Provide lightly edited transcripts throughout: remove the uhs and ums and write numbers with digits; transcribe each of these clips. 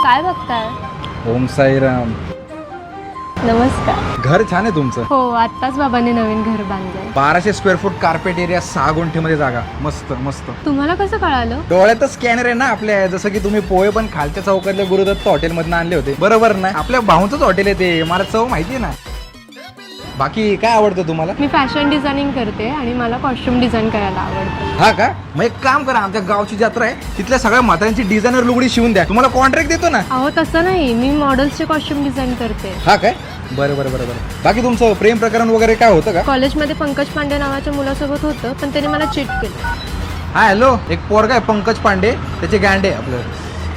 काय बघताय? ओम साईराम. नमस्कार. घर छान आहे तुमचं. हो, आत्ताच बाबांनी नवीन घर बांधलंय. 1200 स्क्वेअर फूट कार्पेट एरिया, 6 गुंठेमध्ये जागा. मस्त मस्त. तुम्हाला कसं कळालं? डोळ्यातच स्कॅनर आहे ना आपल्या. जसं की तुम्ही पोहे पण खालच्या चौकातल्या गुरुदत्त हॉटेलमधून आणले होते, बरोबर ना? आपल्या भाऊंचंच हॉटेल आहे ते, मला चव माहिती आहे ना. बाकी काय आवडतं तुम्हाला? मी फॅशन डिझायनिंग करते आणि मला कॉस्ट्युम डिझाईन करायला आवडतं. हा का? मग एक काम करा, आमच्या गावची जत्रा आहे, तिथल्या सगळ्या म्हाताऱ्यांची डिझायनर लुगडी शिवून द्या, तुम्हाला कॉन्ट्रॅक्ट देतो ना. अहो तसं नाही, मी मॉडेल्सचे कॉस्ट्युम डिझाईन करते. हा काय? बरं बरं बरं बरं. बाकी तुमचं प्रेम प्रकरण वगैरे काय होतं का? कॉलेजमध्ये पंकज पांडे नावाच्या मुलासोबत होतं, पण त्याने मला चीट केलं. हा हॅलो, एक पोरगा आहे पंकज पांडे, त्याचे गँडे आपलं,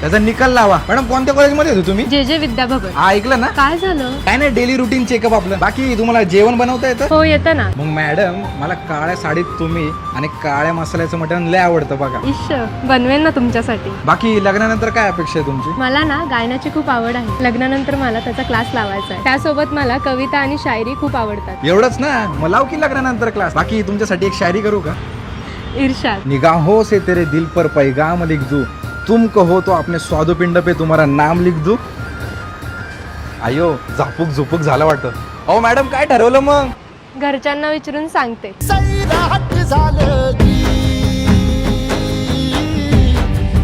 त्याचा निकाल लावा. मॅडम कोणत्या कॉलेजमध्ये होते तुम्ही? जे विद्याभवन. हा ऐकलं ना? काय झालं? काय नाही, डेली रुटीन चेकअप आपलं. बाकी तुम्हाला जेवण बनवता येतं? हो, येतं ना. मग मॅडम, मला काळ्या साडीत तुम्ही आणि काळ्या मसाल्याचं मटण लय आवडतं बघा. इश्श, बनवेन ना तुमच्यासाठी. बाकी लग्नानंतर काय अपेक्षा आहे तुमची? मला ना गायनाची खूप आवड आहे. लग्नानंतर मला त्याचा क्लास लावायचा आहे. त्यासोबत मला कविता आणि शायरी खूप आवडतात. एवढंच ना? मग लाव की लग्नानंतर क्लास. बाकी तुमच्यासाठी एक शायरी करू का? इर्शाद. निगाहों से तेरे दिल पर पैगाम लिख दूं, तुम कहो तो अपने स्वादुपिंड पे तुम्हारा नाम लिख दूं. आयो, झापूक झुपूक झालं वाटतं. अहो मॅडम, काय ठरवलं मग? घरच्यांना विचारून सांगते. सैराट झालं